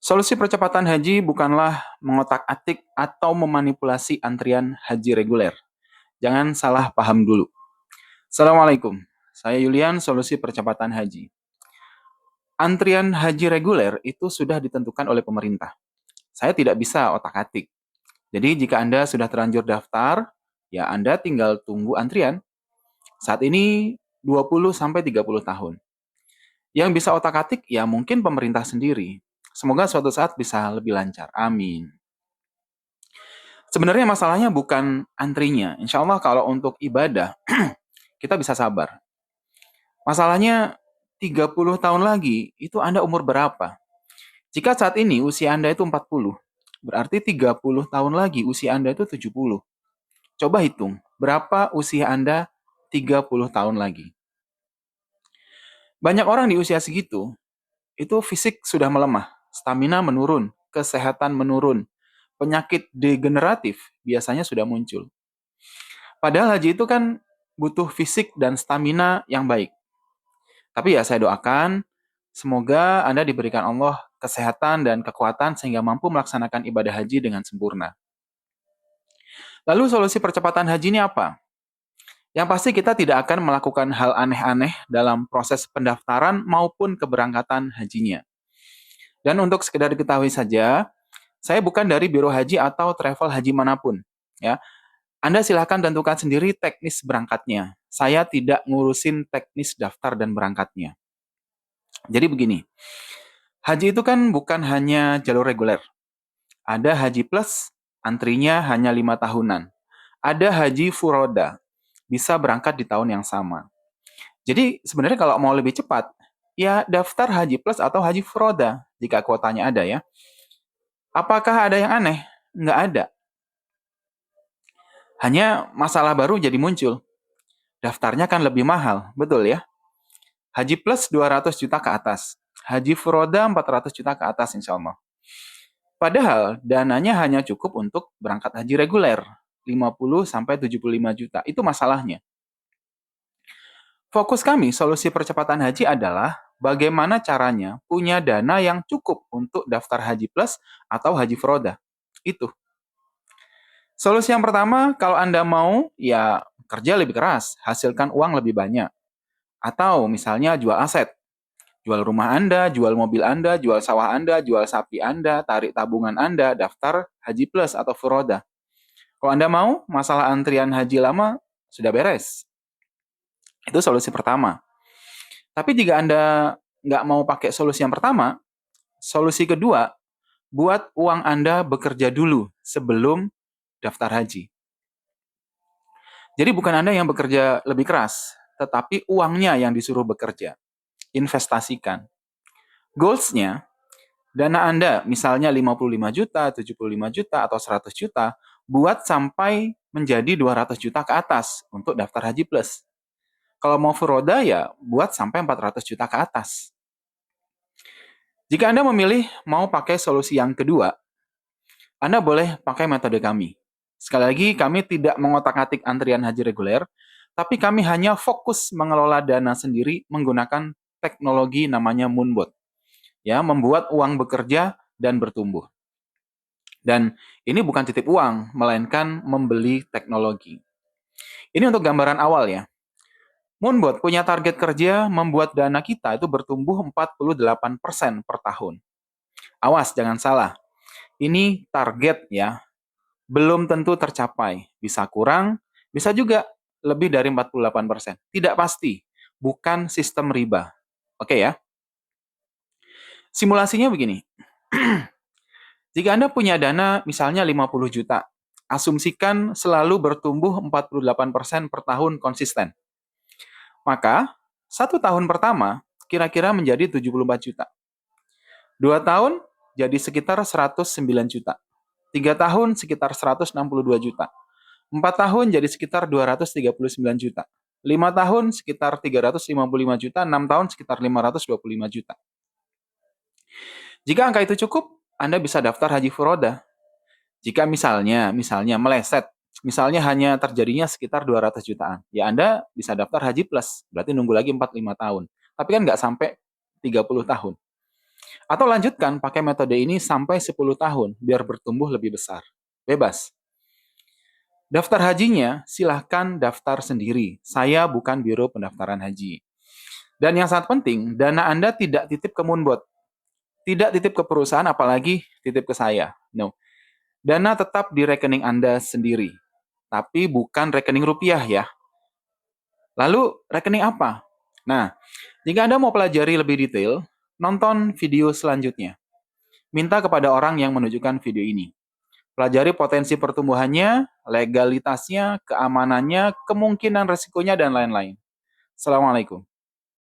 Solusi percepatan haji bukanlah mengotak-atik atau memanipulasi antrian haji reguler. Jangan salah paham dulu. Assalamualaikum, saya Yulian, solusi percepatan haji. Antrian haji reguler itu sudah ditentukan oleh pemerintah. Saya tidak bisa otak-atik. Jadi jika Anda sudah terlanjur daftar, ya Anda tinggal tunggu antrian. Saat ini 20 sampai 30 tahun. Yang bisa otak-atik ya mungkin pemerintah sendiri. Semoga suatu saat bisa lebih lancar. Amin. Sebenarnya masalahnya bukan antrinya. Insya Allah kalau untuk ibadah, kita bisa sabar. Masalahnya 30 tahun lagi, itu Anda umur berapa? Jika saat ini usia Anda itu 40, berarti 30 tahun lagi usia Anda itu 70. Coba hitung, berapa usia Anda 30 tahun lagi? Banyak orang di usia segitu, itu fisik sudah melemah, stamina menurun, kesehatan menurun, penyakit degeneratif biasanya sudah muncul. Padahal haji itu kan butuh fisik dan stamina yang baik. Tapi ya saya doakan, semoga Anda diberikan Allah kesehatan dan kekuatan sehingga mampu melaksanakan ibadah haji dengan sempurna. Lalu solusi percepatan haji ini apa? Yang pasti kita tidak akan melakukan hal aneh-aneh dalam proses pendaftaran maupun keberangkatan hajinya. Dan untuk sekedar diketahui saja, saya bukan dari Biro Haji atau travel haji manapun. Ya, Anda silahkan tentukan sendiri teknis berangkatnya. Saya tidak ngurusin teknis daftar dan berangkatnya. Jadi begini, haji itu kan bukan hanya jalur reguler. Ada haji plus, antrinya hanya 5 tahunan. Ada haji furoda, bisa berangkat di tahun yang sama. Jadi sebenarnya kalau mau lebih cepat, ya daftar haji plus atau haji furoda, jika kuotanya ada ya. Apakah ada yang aneh? Nggak ada. Hanya masalah baru jadi muncul. Daftarnya kan lebih mahal, betul ya? Haji plus 200 juta ke atas. Haji furoda 400 juta ke atas insya Allah. Padahal dananya hanya cukup untuk berangkat haji reguler, 50 sampai 75 juta. Itu masalahnya. Fokus kami solusi percepatan haji adalah bagaimana caranya punya dana yang cukup untuk daftar haji plus atau haji furoda. Itu. Solusi yang pertama, kalau Anda mau, ya kerja lebih keras, hasilkan uang lebih banyak. Atau misalnya jual aset. Jual rumah Anda, jual mobil Anda, jual sawah Anda, jual sapi Anda, tarik tabungan Anda, daftar haji plus atau furoda. Kalau Anda mau, masalah antrian haji lama sudah beres. Itu solusi pertama. Tapi jika Anda nggak mau pakai solusi yang pertama, solusi kedua, buat uang Anda bekerja dulu sebelum daftar haji. Jadi bukan Anda yang bekerja lebih keras, tetapi uangnya yang disuruh bekerja. Investasikan. Goals-nya, dana Anda misalnya 55 juta, 75 juta, atau 100 juta, buat sampai menjadi 200 juta ke atas untuk daftar haji plus. Kalau mau furoda ya buat sampai 400 juta ke atas. Jika Anda memilih mau pakai solusi yang kedua, Anda boleh pakai metode kami. Sekali lagi, kami tidak mengotak-atik antrian haji reguler, tapi kami hanya fokus mengelola dana sendiri menggunakan teknologi namanya Moonbot. Ya, membuat uang bekerja dan bertumbuh. Dan ini bukan titip uang, melainkan membeli teknologi. Ini untuk gambaran awal ya. Moonbot punya target kerja membuat dana kita itu bertumbuh 48% per tahun. Awas, jangan salah. Ini target ya, belum tentu tercapai. Bisa kurang, bisa juga lebih dari 48%. Tidak pasti, bukan sistem riba. Oke ya. Simulasinya begini. Jika Anda punya dana misalnya 50 juta, asumsikan selalu bertumbuh 48% per tahun konsisten. Maka, 1 tahun pertama kira-kira menjadi 74 juta. 2 tahun jadi sekitar 109 juta. 3 tahun sekitar 162 juta. 4 tahun jadi sekitar 239 juta. 5 tahun sekitar 355 juta. 6 tahun sekitar 525 juta. Jika angka itu cukup, Anda bisa daftar haji furoda. Jika misalnya meleset, misalnya hanya terjadinya sekitar 200 jutaan, ya Anda bisa daftar haji plus, berarti nunggu lagi 45 tahun. Tapi kan nggak sampai 30 tahun. Atau lanjutkan pakai metode ini sampai 10 tahun biar bertumbuh lebih besar. Bebas. Daftar hajinya silahkan daftar sendiri. Saya bukan biro pendaftaran haji. Dan yang sangat penting, dana Anda tidak titip ke Moonbot. Tidak titip ke perusahaan, apalagi titip ke saya. No. Dana tetap di rekening Anda sendiri. Tapi bukan rekening rupiah ya. Lalu rekening apa? Nah, jika Anda mau pelajari lebih detail, nonton video selanjutnya. Minta kepada orang yang menunjukkan video ini. Pelajari potensi pertumbuhannya, legalitasnya, keamanannya, kemungkinan resikonya, dan lain-lain. Assalamualaikum.